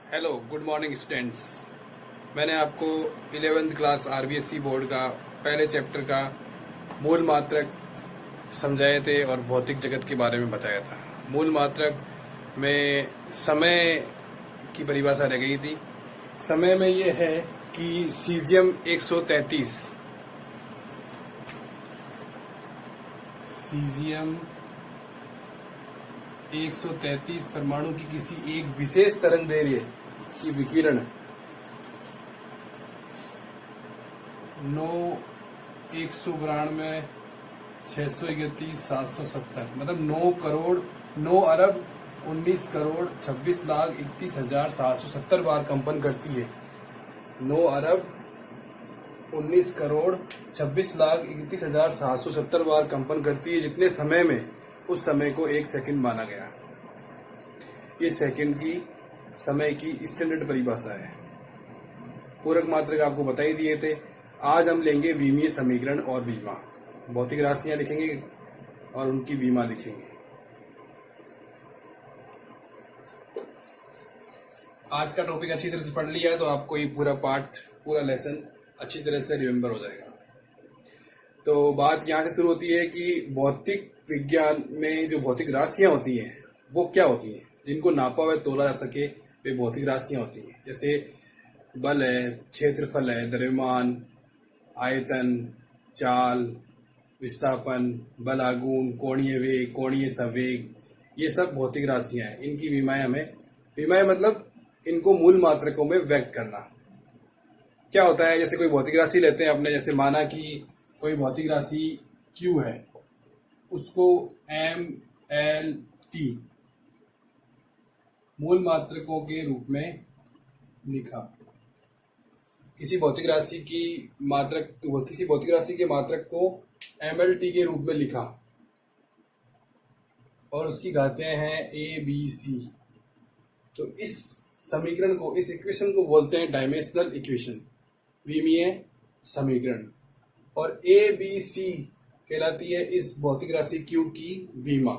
Hello, good morning students. मैंने आपको 11th class RBSE board का पहले चैप्टर का मूल मात्रक समझाए थे और भौतिक जगत के बारे में बताया था। मूल मात्रक में समय की परिभाषा रह गई थी। समय में ये है कि सीजियम 133 परमाणु की किसी एक विशेष तरंगदैर्घ्य की विकिरण 9 192 631 770 मतलब 9 करोड़ 19 अरब 19 लाख 31,770 बार कंपन करती है। 9 अरब 19 करोड़ 26 लाख 31,770 बार कंपन करती है। जितने समय में, उस समय को 1 सेकंड माना गया। ये सेकंड की समय की स्टैंडर्ड परिभाषा है। पूरक मात्रक आपको बता ही दिए थे। आज हम लेंगे विमीय समीकरण और विमा। भौतिक राशियां लिखेंगे और उनकी विमा लिखेंगे। आज का टॉपिक अच्छी तरह से पढ़ लिया तो आपको ये पूरा पार्ट, पूरा लेसन अच्छी तरह से रिमेम्बर हो जाएगा। तो बात यहाँ से शुरू होती है कि भौतिक विज्ञान में जो भौतिक राशियां होती हैं वो क्या होती हैं, जिनको नापा व तोला जा सके वे भौतिक राशियां होती हैं। जैसे बल है, क्षेत्रफल है, द्रव्यमान, आयतन, चाल, विस्थापन, बल आघूर्ण, कोणीय वेग, कोणीय संवेग, ये सब भौतिक राशियां हैं। इनकी विमाएं विमाएं मतलब इनको मूल मात्रकों में व्यक्त करना। क्या होता है, जैसे कोई भौतिक राशि लेते हैं अपने, जैसे माना कि कोई भौतिक राशि Q है, उसको MLT मूल मात्रकों के रूप में लिखा। किसी भौतिक राशि के मात्रक को MLT के रूप में लिखा और उसकी घातें हैं ABC। तो इस समीकरण को, इस इक्वेशन को बोलते हैं डायमेंशनल इक्वेशन, विमीय समीकरण। और ABC कहलाती है इस भौतिक राशि Q की विमा।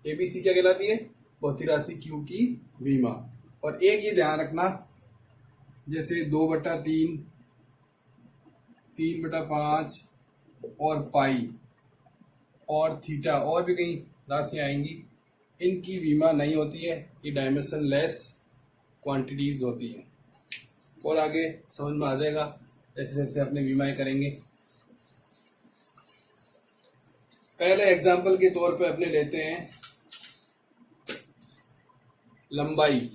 ABC क्या कहलाती है? भौतिक राशि Q की विमा। और एक ये ध्यान रखना, जैसे 2/3, 3/5 और पाई और थीटा और भी कई राशियां आएंगी, इनकी विमा नहीं होती है। ये डायमेंशनलेस क्वांटिटीज होती हैं। और आगे समझ में आ जाएगा जैसे जैसे अपने विमाएं करेंगे। पहले एग्जाम्पल के तौर पे अपने लेते हैं लंबाई।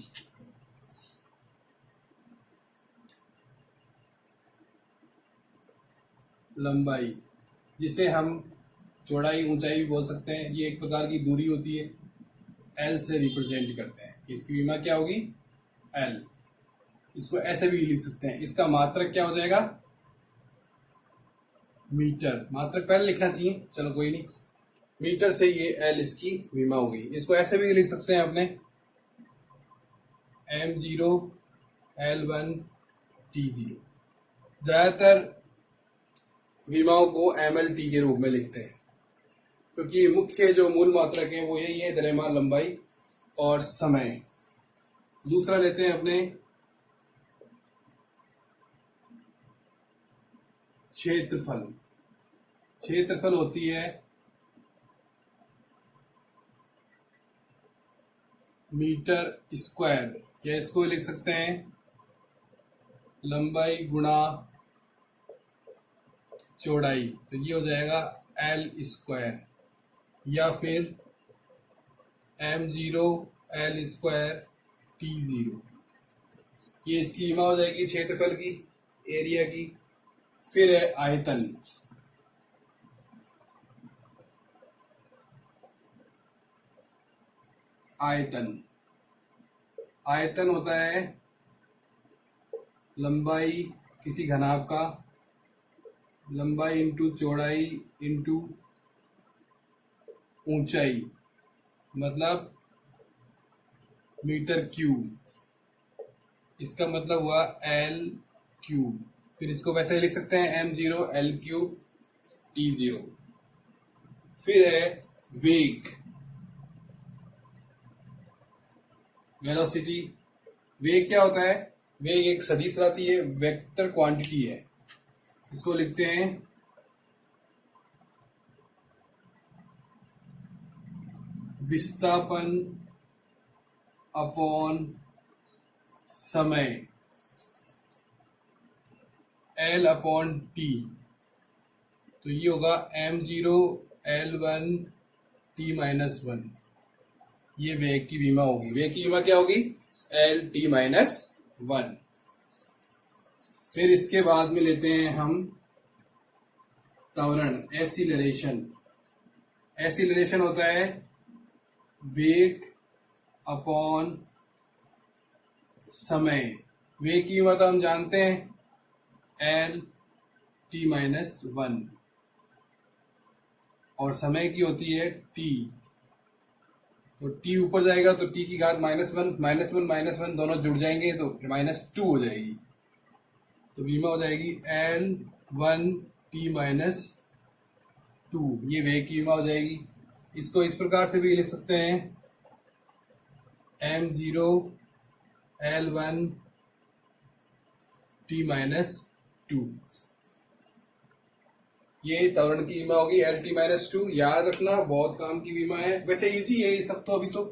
जिसे हम चौड़ाई ऊंचाई भी बोल सकते हैं। ये एक प्रकार की दूरी होती है, L से रिप्रेजेंट करते हैं। इसकी विमा क्या होगी? L। इसको ऐसे भी लिख सकते हैं। इसका मात्रक क्या हो जाएगा? मीटर। मात्रक पहले लिखना चाहिए, चलो कोई नहीं। मीटर से ये L इसकी विमा होगी। इसको ऐसे भी लिख सकते हैं अपने M0 L1 T0। ज्यादातर विमाओं को MLT के रूप में लिखते हैं क्योंकि मुख्य जो मूल मात्रक है वो यही है, द्रव्यमान, लंबाई और समय। दूसरा लेते हैं अपने क्षेत्रफल। क्षेत्रफल होती है मीटर स्क्वायर, या इसको लिख सकते हैं लंबाई गुणा चौड़ाई। तो ये हो जाएगा L स्क्वायर, या फिर M0 L स्क्वायर T0। ये इसकी विमा हो जाएगी क्षेत्रफल की, एरिया की। फिर है आयतन। आयतन होता है लंबाई किसी घनाभ का, लंबाई इंटू चौड़ाई इंटू ऊंचाई, मतलब मीटर क्यूब। इसका मतलब हुआ L क्यूब। फिर इसको वैसे लिख सकते हैं M0 L क्यूब T0। फिर है वेग, वेलोसिटी। वेग क्या होता है? वेग एक सदिश राशि है, वेक्टर क्वांटिटी है। इसको लिखते हैं विस्थापन अपॉन समय, L अपॉन टी। तो ये होगा m0 L1 t-1। ये वेग की विमा होगी। वेग की विमा क्या होगी? L t-1। फिर इसके बाद में लेते हैं हम त्वरण, एसिलरेशन। एसिलरेशन होता है वेग अपॉन समय। वेग की विमा तो हम जानते हैं L t-1, और समय की होती है t। तो t ऊपर जाएगा तो t की घात -1, -1 दोनों जुड़ जाएंगे तो -2 हो जाएगी। तो विमा हो जाएगी L1 t-2। ये वेग की विमा हो जाएगी। इसको इस प्रकार से भी लिख सकते हैं m0 L1 t-2। ये त्वरण की विमा होगी L t-2। याद रखना, बहुत काम की विमा है। वैसे इजी है ये सब तो, अभी तो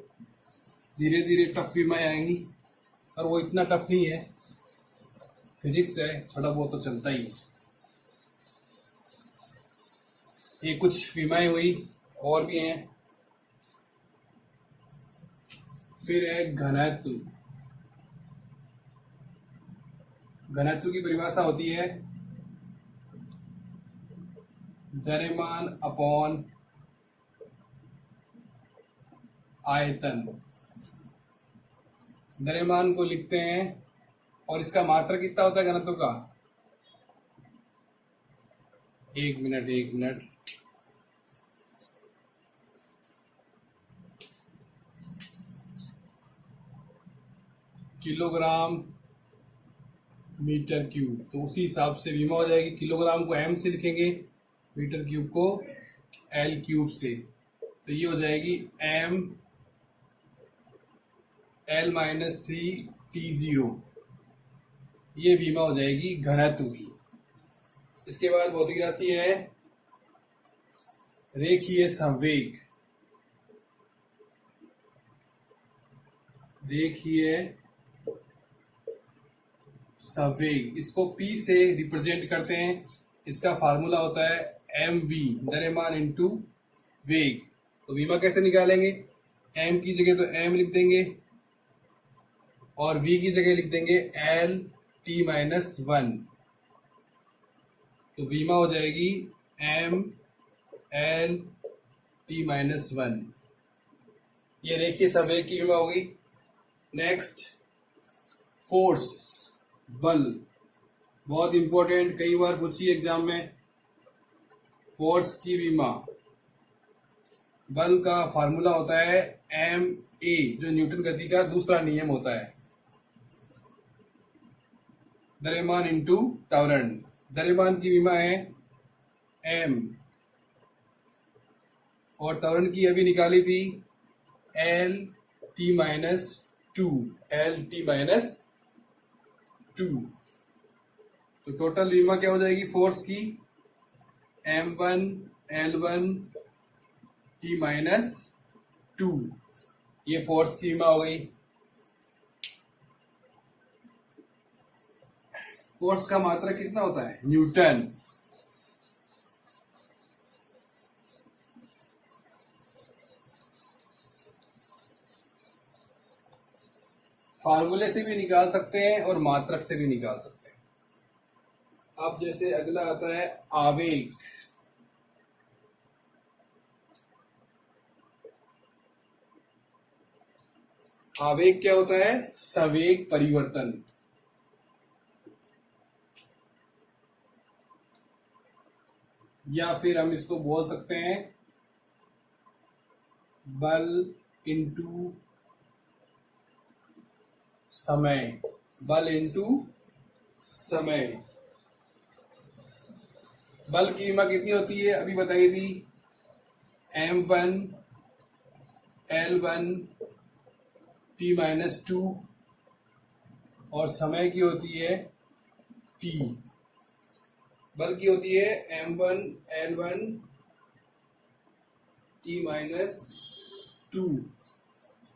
धीरे धीरे टफ विमाएं आएंगी, और वो इतना टफ नहीं है, फिजिक्स है, थोड़ा बहुत तो चलता ही है। ये कुछ विमाएं हुई, और भी हैं। फिर है घनत्व। घनत्व की परिभाषा होती है द्रव्यमान अपॉन आयतन। द्रव्यमान को लिखते हैं, और इसका मात्रा कितना होता है घनत्व का? एक मिनट। Kilogram metre cube. तो उसी हिसाब से विमा हो जाएगी। किलोग्राम को m से लिखेंगे, मीटर क्यूब को L क्यूब से। तो ये हो जाएगी m L-3 T0। ये विमा हो जाएगी घनत्व की। इसके बाद भौतिक राशि है रेखीय संवेग। रेखीय संवेग, इसको P से रिप्रेजेंट करते हैं। इसका फार्मूला होता है mv, द्रव्यमान इंटू वेग। तो विमा कैसे निकालेंगे? m की जगह तो m लिख देंगे, और v की जगह लिख देंगे L t-1। तो विमा हो जाएगी m L t-1। ये रेखीय संवेग की विमा होगी। नेक्स्ट, फोर्स, बल। बहुत इंपॉर्टेंट, कई बार पूछी एग्जाम में। फोर्स की विमा, बल का फार्मूला होता है ma, जो न्यूटन गति का दूसरा नियम होता है। द्रव्यमान इंटू त्वरण। द्रव्यमान की विमा है m, और त्वरण की अभी निकाली थी L-t-2। तो टोटल विमा क्या हो जाएगी फोर्स की? m1 L1 t-2। ये फोर्स की विमा हो गई। फोर्स का मात्रा कितना होता है? न्यूटन। फार्मूले से भी निकाल सकते हैं और मात्रक से भी निकाल सकते हैं। अब जैसे अगला आता है आवेग। आवेग क्या होता है? संवेग परिवर्तन। या फिर हम इसको बोल सकते हैं बल इंटू समय। बल इंटू समय। बल की विमा कितनी होती है? अभी बताई थी, m1 L1 t-2 और समय की होती है t, बल की होती है m1 l1 t माइनस 2।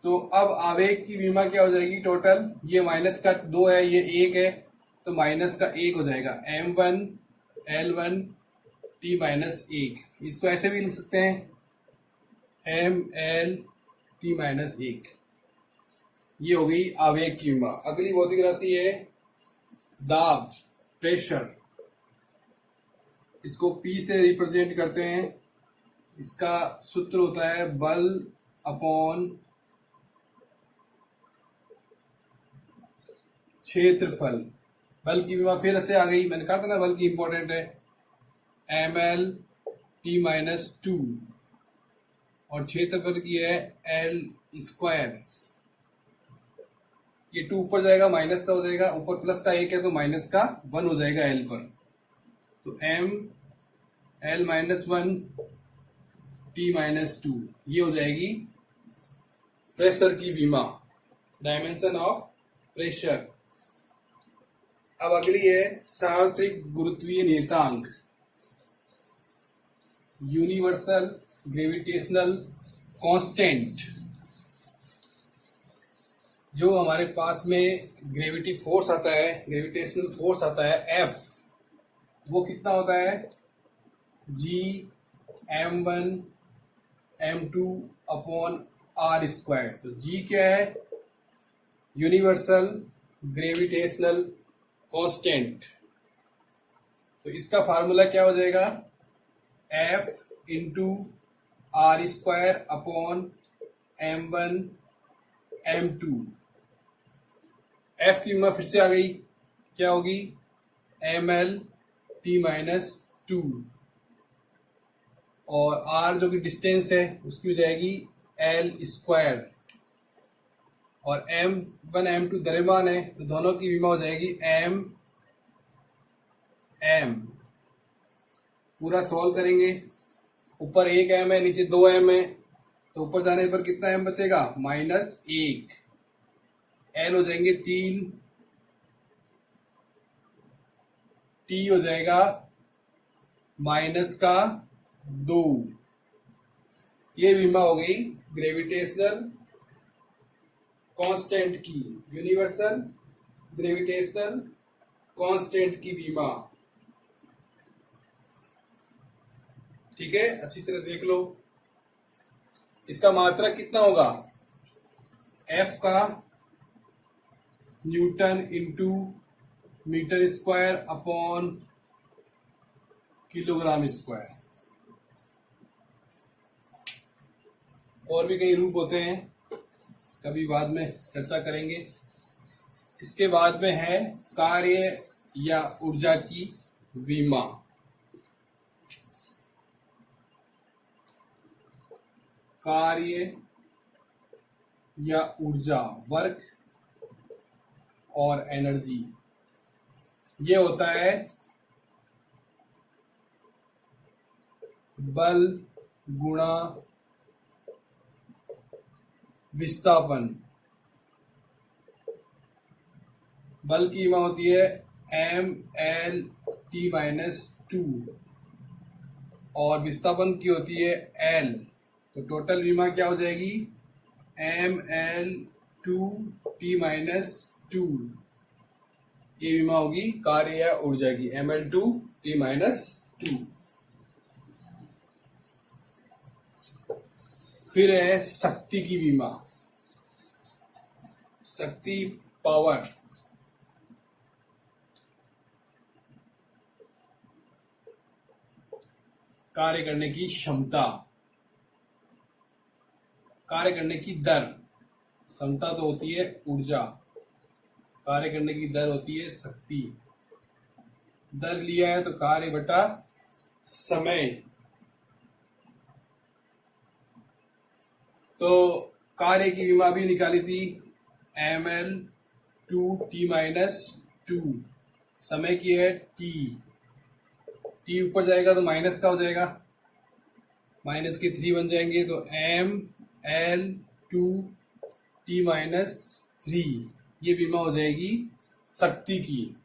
तो अब आवेग की विमा क्या हो जाएगी टोटल, ये माइनस का 2 है, ये 1 है, तो माइनस का 1 हो जाएगा m1 l1 t माइनस 1। इसको ऐसे भी लिख सकते हैं m l t माइनस 1। ये हो गई आवेग की विमा। अगली भौतिक राशि है दाब, प्रेशर। इसको P से रिप्रेजेंट करते हैं। इसका सूत्र होता है बल अपॉन क्षेत्रफल। बल की विमा फिर से आ गई, मैंने कहा था ना बल की इंपॉर्टेंट है, ml t माइनस 2 और क्षेत्रफल की है l स्क्वायर। ये 2 ऊपर जाएगा माइनस का हो जाएगा, ऊपर प्लस का 1 है तो माइनस का 1 हो जाएगा l पर। तो m l minus 1 t minus 2, ये हो जाएगी प्रेशर की विमा, डायमेंशन ऑफ प्रेशर। अब अगली है सार्वत्रिक गुरुत्वीय नियतांक, यूनिवर्सल ग्रेविटेशनल कांस्टेंट। जो हमारे पास में ग्रेविटी फोर्स आता है, ग्रेविटेशनल फोर्स आता है F, वो कितना होता है G m1 m2 upon r square. तो G क्या है, यूनिवर्सल ग्रेविटेशनल कांस्टेंट। तो इसका फार्मूला क्या हो जाएगा, F into R square upon m1 m2। F की कीमत फिर से आ गई, क्या होगी ml t माइनस 2 और r जो कि डिस्टेंस है उसकी हो जाएगी l स्क्वायर और m1 m2 द्रव्यमान है तो दोनों की विमा हो जाएगी m m। पूरा सॉल्व करेंगे, ऊपर 1 m है नीचे 2 m है, तो ऊपर जाने पर कितना m बचेगा -1, l हो जाएंगे 3, t हो जाएगा -2। ये विमा हो गई ग्रेविटेशनल कांस्टेंट की, यूनिवर्सल ग्रेविटेशनल कांस्टेंट की विमा। ठीक है, अच्छी तरह देख लो। इसका मात्रक कितना होगा, F का newton into metre square upon kilogram square. और भी कई रूप होते हैं, कभी बाद में चर्चा करेंगे। इसके बाद में है कार्य या ऊर्जा की विमा। कार्य या ऊर्जा, वर्क और एनर्जी, ये होता है बल गुणा विस्थापन। बल की विमा होती है ml t माइनस 2 और विस्थापन की होती है l। तो टोटल विमा क्या हो जाएगी ml 2 t माइनस 2। ये विमा होगी कार्य या ऊर्जा की, ml 2 t माइनस 2। फिर है शक्ति की विमा, शक्ति पावर। कार्य करने की क्षमता, कार्य करने की दर। क्षमता तो होती है ऊर्जा, कार्य करने की दर होती है शक्ति। दर लिया है तो कार्य बटा समय। तो कार्य की विमा भी निकाली थी ml 2 t माइनस 2। समय की है t, t ऊपर जाएगा तो माइनस का हो जाएगा, माइनस के 3 बन जाएंगे तो ml 2 t माइनस 3। ये विमा हो जाएगी शक्ति की।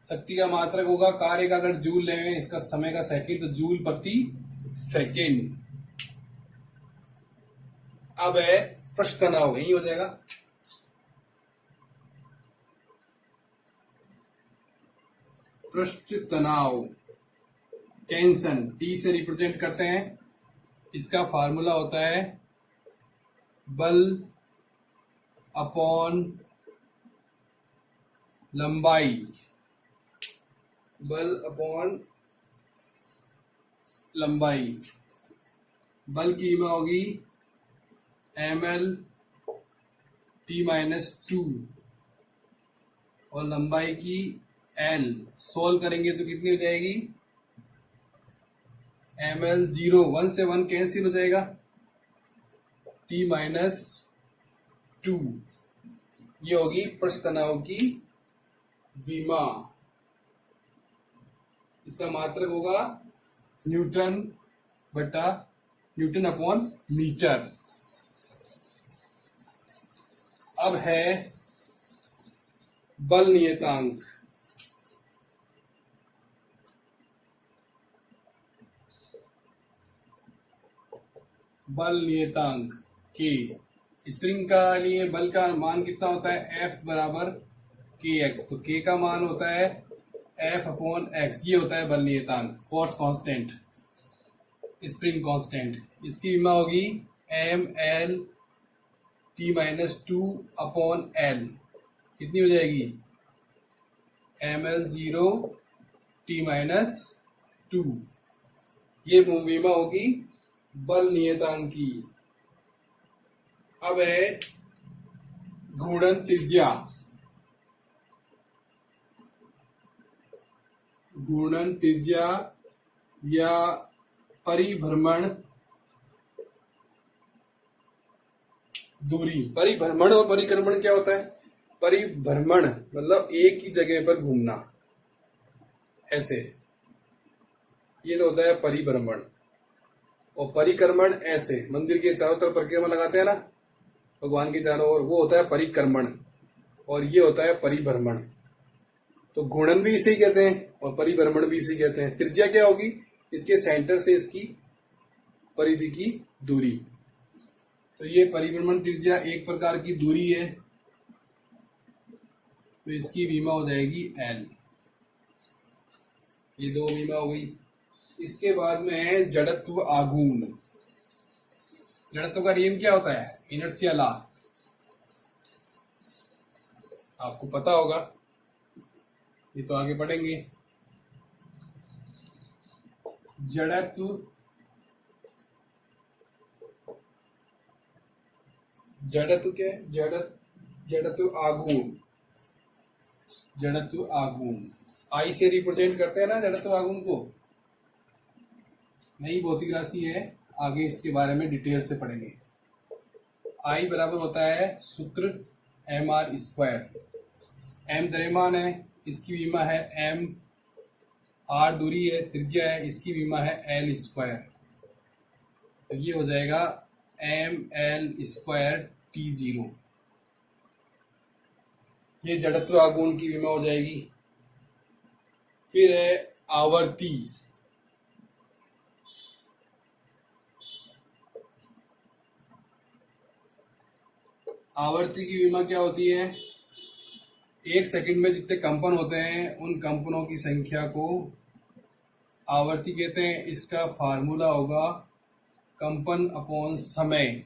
शक्ति का मात्रक होगा, कार्य का अगर जूल लें, इसका समय का सेकंड, तो जूल प्रति सेकंड। अब है पृष्ठ तनाव, यही हो जाएगा। पृष्ठ तनाव, टेंशन, टी से रिप्रेजेंट करते हैं। इसका फार्मूला होता है बल अपॉन लंबाई, बल अपॉन लंबाई। बल की कीमत होगी ml t-2 और लंबाई की l। सोल्व करेंगे तो कितनी हो जाएगी, ml 0, 1 से 1 कैंसिल हो जाएगा, t-2। ये होगी पृष्ठ तनाव की विमा। इसका मात्रक होगा न्यूटन अपॉन मीटर। अब है बल नियतांक। बल नियतांक के, स्प्रिंग का लिए बल का मान कितना होता है, F बराबर kx। तो k का मान होता है F अपॉन x। ये होता है बल नियतांक, फोर्स कांस्टेंट, स्प्रिंग कांस्टेंट। इसकी विमा होगी ml t-2 अपॉन l। कितनी हो जाएगी, ml 0 t-2। ये विमा होगी बल नियतांक की। अब है घूर्णन त्रिज्या। घूर्णन त्रिज्या या परिभ्रमण दूरी। परिभ्रमण और परिक्रमण क्या होता है, परिभ्रमण मतलब एक ही जगह पर घूमना, ऐसे, ये तो होता है परिभ्रमण। और परिक्रमण ऐसे, मंदिर के चारों तरफ परिक्रमा लगाते हैं ना भगवान के चारों ओर, वो होता है परिक्रमण। और ये होता है परिभ्रमण। तो घूर्णन भी इसे ही कहते हैं और परिभ्रमण भी इसे कहते हैं। त्रिज्या क्या होगी, इसके सेंटर से इसकी परिधि की दूरी। तो ये परिभ्रमण त्रिज्या एक प्रकार की दूरी है, तो इसकी विमा हो जाएगी L। ये दो विमा हो गई। इसके बाद में है जड़त्व आघूर्ण। जड़त्व का नियम क्या होता है, इनर्शिया लॉ, आपको पता होगा, ये तो आगे पढ़ेंगे। जड़त्व क्या है, जड़त्व आघूर्ण। जड़त्व आघूर्ण आई से रिप्रेजेंट करते हैं ना जड़त्व आघूर्ण को। नई भौतिक राशि है, आगे इसके बारे में डिटेल से पढ़ेंगे। आई बराबर होता है सूत्र mr²। m द्रव्यमान है, इसकी विमा है m। r दूरी है, त्रिज्या है, इसकी विमा है l²। तो ये हो जाएगा ml² t0। ये जड़त्व आघूर्ण की विमा हो जाएगी। फिर है आवर्ती। आवर्ती की विमा क्या होती है, एक सेकंड में जितने कंपन होते हैं उन कंपनों की संख्या को आवर्ती कहते हैं। इसका फार्मूला होगा कंपन अपॉन समय।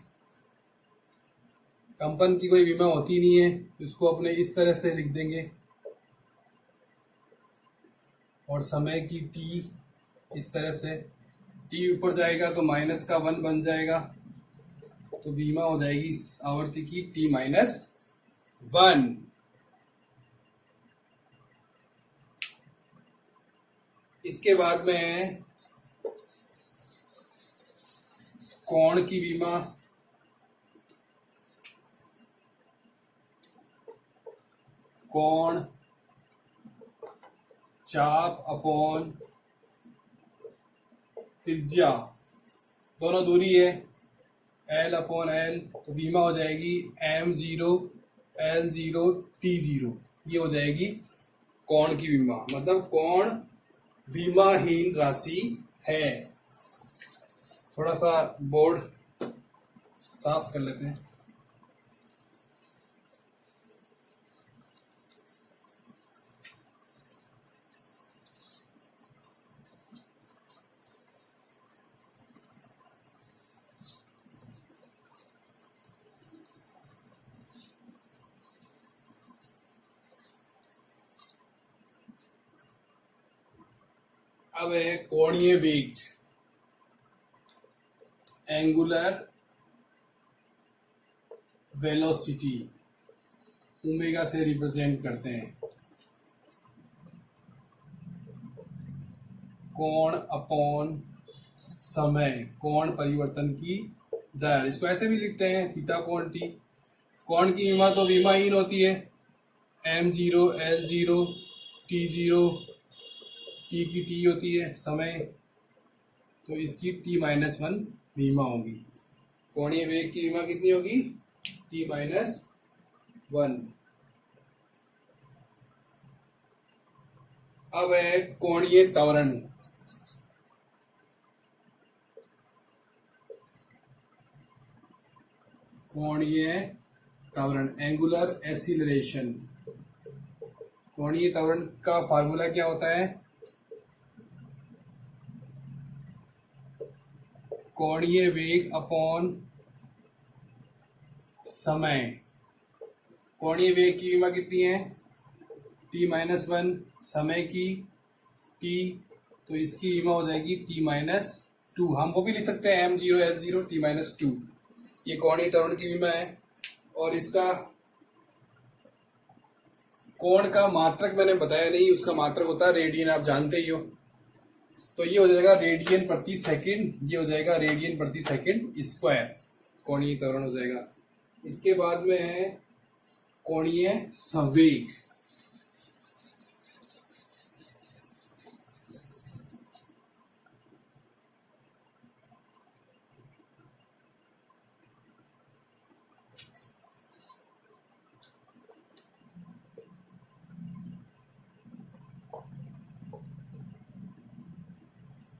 कंपन की कोई विमा होती नहीं है, इसको अपने इस तरह से लिख देंगे और समय की टी इस तरह से, टी ऊपर जाएगा तो -1 बन जाएगा, तो विमा हो जाएगी आवर्ती की t-1। इसके बाद में है कोण की विमा। कोण चाप अपॉन त्रिज्या, दोनों दूरी है L अपॉन L, तो विमा हो जाएगी m0 L0 T0। ये हो जाएगी कोण की विमा, मतलब कोण विमाहीन राशि है। थोड़ा सा बोर्ड साफ कर लेते हैं। अब है कोणीय वेग, एंगुलर वेलोसिटी, ओमेगा से रिप्रेजेंट करते हैं। कोण अपॉन समय, कोण परिवर्तन की दर, इसको ऐसे भी लिखते हैं थीटा कोण टी। कोण की विमा तो विमाहीन होती है, m0 l0 t0, टी की टी होती है समय, तो इसकी t-1 विमा होगी। कोणीय वेग की विमा कितनी होगी? t-1। अब है कोणीय त्वरण, कोणीय त्वरण, एंगुलर एसिलरेशन। कोणीय त्वरण का फार्मूला क्या होता है? कोणीय वेग अपॉन समय। कोणीय वेग की विमा कितनी है? t-1, समय की t, तो इसकी विमा हो जाएगी t-2। हम वो भी लिख सकते हैं m0 l0 t-2। ये कोणीय त्वरण की विमा है। और इसका कोण का मात्रक मैंने बताया नहीं, उसका मात्रक होता है रेडियन, आप जानते ही हो। तो ये हो जाएगा रेडियन प्रति सेकंड, ये हो जाएगा रेडियन प्रति सेकंड स्क्वायर, कोणीय त्वरण हो जाएगा। इसके बाद में है कोणीय संवेग।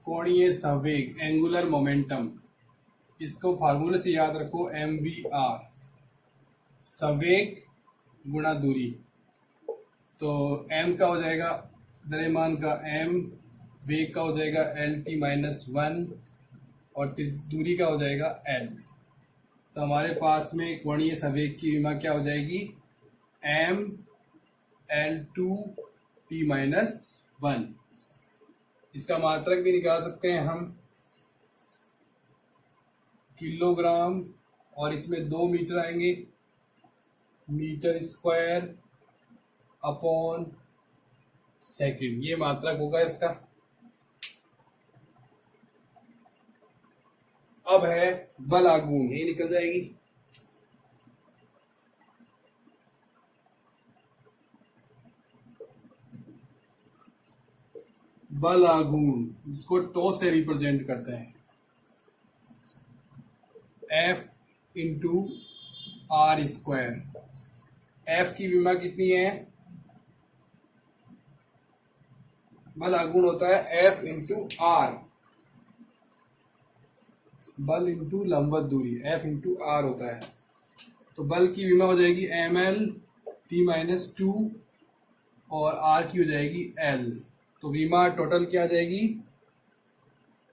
कोणीय संवेग, एंगुलर मोमेंटम, इसको फार्मूले से याद रखो, mvr, संवेग गुणा दूरी। तो m का हो जाएगा द्रव्यमान का m, वेग का हो जाएगा lt-1 और दूरी का हो जाएगा l। तो हमारे पास में कोणीय संवेग की विमा क्या हो जाएगी? m l2 t-1। इसका मात्रक भी निकाल सकते हैं हम, किलोग्राम, और इसमें 2 मीटर आएंगे, मीटर स्क्वायर अपॉन सेकंड, ये मात्रक होगा इसका। अब है बल आघूर्ण, ये निकल जाएगी। बल आघूर्ण, जिसको टो से रिप्रेजेंट करते हैं, F into R square. F की विमा कितनी है? बल आघूर्ण होता है F इंटू आर, बल इंटू लंबवत दूरी, F इंटू आर होता है। तो बल की विमा हो जाएगी ml t-2 और r की हो जाएगी l। तो विमा टोटल क्या आ जाएगी?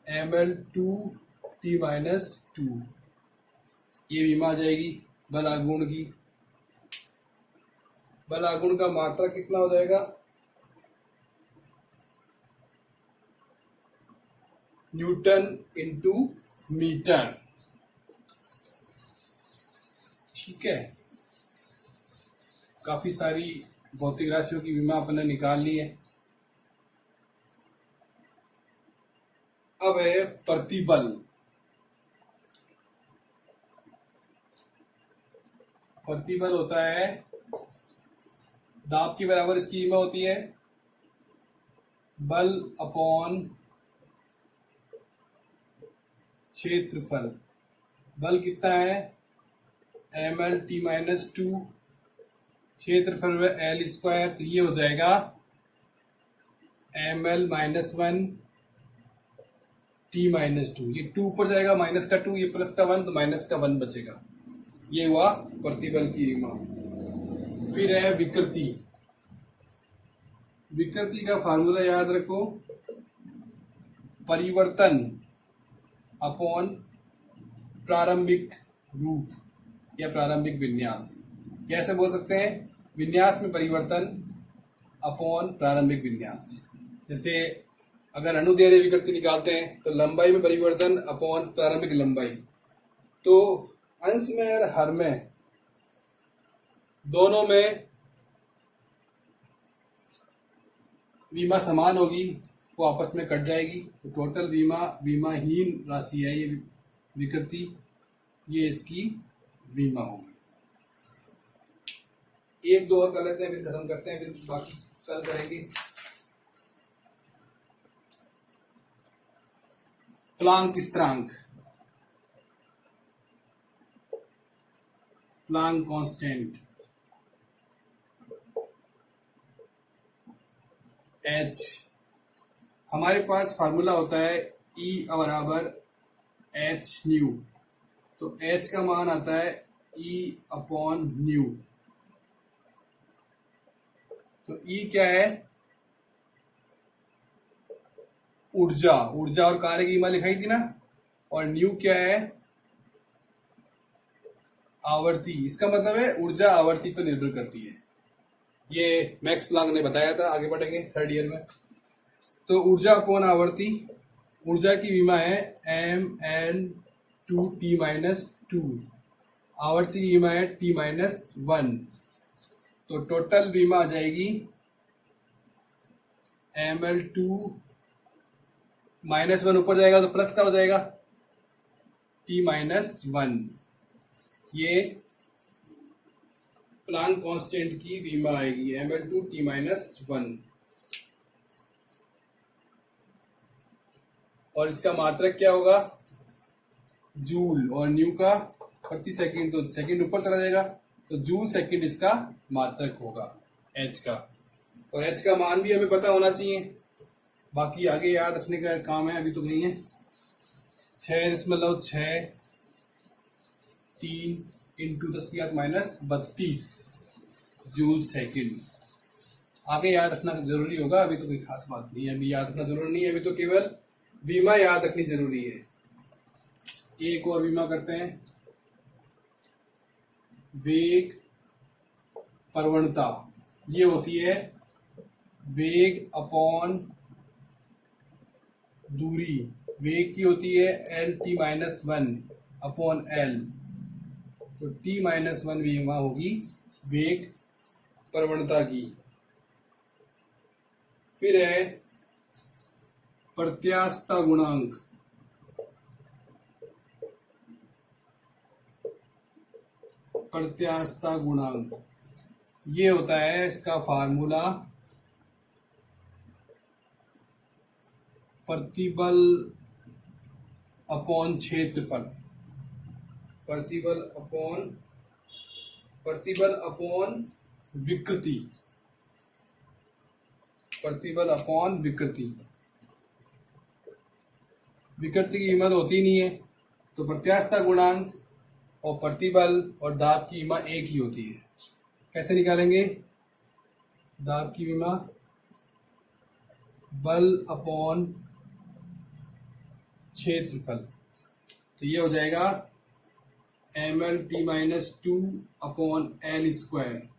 ml2 t-2, ये विमा आ जाएगी बल आघूर्ण की। बल आघूर्ण का मात्रा कितना हो जाएगा? Newton into metre. ठीक है, काफी सारी भौतिक राशियों की विमा अपने निकाल ली है। अब है प्रतिबल। प्रतिबल होता है दाब के बराबर, इसकी विमा होती है बल अपॉन क्षेत्रफल। बल कितना है? ml t-2, क्षेत्रफल एल स्क्वायर, तो ये हो जाएगा ml -1 t-2। ये 2 ऊपर जाएगा, माइनस का 2, ये प्लस का 1, तो माइनस का 1 बचेगा। ये हुआ प्रतिबल की विमा। फिर है विकृति। विकृति का फार्मूला याद रखो, परिवर्तन अपॉन प्रारंभिक रूप या प्रारंभिक विन्यास। कैसे बोल सकते हैं? विन्यास में परिवर्तन अपॉन प्रारंभिक विन्यास। जैसे अगर अनुदैर्घ्य विकृति निकालते हैं तो लंबाई में परिवर्तन अपॉन प्रारंभिक लंबाई। तो अंश में और हर में दोनों में विमा समान होगी, वो आपस में कट जाएगी, तो टोटल विमाहीन राशि है ये विकृति, ये इसकी विमा होगी। एक दो और कर लेते हैं, फिर खत्म करते हैं, फिर बाकी कल करेंगे। प्लांक स्थिरांक, प्लांक कांस्टेंट H, हमारे पास फार्मूला होता है E बराबर H न्यू, तो H का मान आता है E अपॉन न्यू। तो E क्या है? ऊर्जा, ऊर्जा और कार्य की ईमा लिखाई थी ना। और न्यू क्या है? आवर्ती। इसका मतलब है ऊर्जा आवर्ती पर निर्भर करती है। ये मैक्स प्लांक ने बताया था, आगे बढ़ेंगे थर्ड ईयर में। तो ऊर्जा अपॉन आवर्ती, ऊर्जा की विमा है mn2t-2, आवर्ती की विमा है t-1, तो टोटल विमा आ जाएगी ml2 -1, ऊपर जाएगा तो प्लस का हो जाएगा t-1। ये प्लांक कांस्टेंट की विमा आएगी ml2 t-1। और इसका मात्रक क्या होगा? जूल, और न्यू का प्रति सेकंड, तो सेकंड ऊपर चला जाएगा, तो जूल सेकंड इसका मात्रक होगा H का। और H का मान भी हमें पता होना चाहिए, बाकी आगे याद रखने का काम है, अभी तो नहीं है। 6.3 इंटू 10⁻32 जूल सेकंड। आगे याद रखना जरूरी होगा, अभी तो कोई खास बात नहीं है, अभी याद रखना जरूरी नहीं है, अभी तो केवल विमा याद रखनी जरूरी है। एक और विमा करते हैं, वेग प्रवणता। ये होती है वेग अपॉन दूरी, वेग की होती है LT-1 अपॉन L, तो T-1 विमा होगी वेग प्रवणता की। फिर है प्रत्यास्थता गुणांक। प्रत्यास्थता गुणांक ये होता है, इसका फार्मूला प्रतिबल अपॉन क्षेत्रफल, प्रतिबल अपॉन विकृति, प्रतिबल अपॉन विकृति। विकृति की कीमत होती नहीं है, तो प्रत्यास्थता गुणांक और प्रतिबल और दाब की विमा एक ही होती है। कैसे निकालेंगे? दाब की विमा बल अपॉन क्षेत्रफल, तो ये हो जाएगा ml-2 अपॉन L स्क्वायर,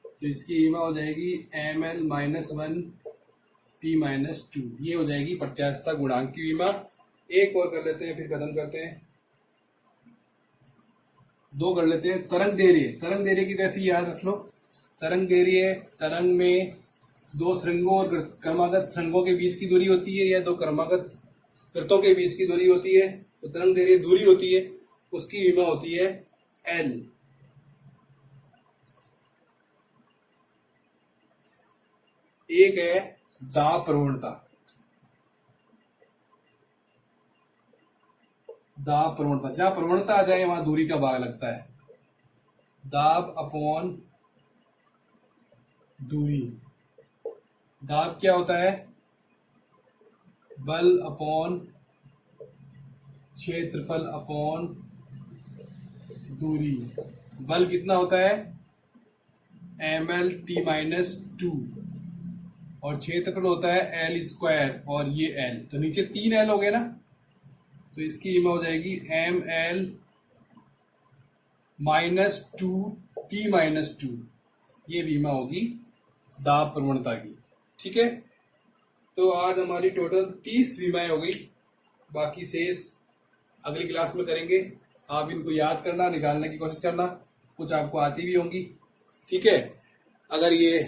तो इसकी विमा हो जाएगी ml-1 t-2। ये हो जाएगी प्रत्यास्थता गुणांक की विमा। एक और कर लेते हैं, फिर खत्म करते हैं। दो कर लेते हैं। तरंग दैर्घ्य, तरंग दैर्घ्य की कैसे याद रख लो? तरंग दैर्घ्य, तरंग में दो श्रृंगों और क्रमागत श्रृंगों के बीच की दूरी होती है, या दो क्रमागत कृतों के बीच की दूरी होती है। तो तरंग दैर्घ्य दूरी होती है, उसकी विमा होती है L। एक है दाब प्रवणता, दाब प्रवणता, जहां प्रवणता आ जाए वहां दूरी का भाग लगता है। दाब अपॉन दूरी। दाब क्या होता है? बल अपॉन क्षेत्रफल अपॉन दूरी। बल कितना होता है? ml/t-2 और क्षेत्रफल होता है एल स्क्वायर और ये एल, तो नीचे 3 एल हो गए ना, तो इसकी ईमा हो जाएगी ml-2t-2। ये बीमा होगी दाब प्रवणता की। ठीक है, तो आज हमारी टोटल 30 बीमाएं हो गई, बाकी शेष अगली क्लास में करेंगे। आप इनको याद करना, निकालने की कोशिश करना, कुछ आपको आती भी होंगी। ठीक है, अगर ये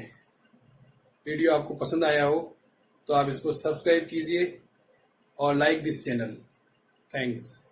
वीडियो आपको पसंद आया हो तो आप इसको सब्सक्राइब कीजिए और लाइक दिस चैनल। थैंक्स।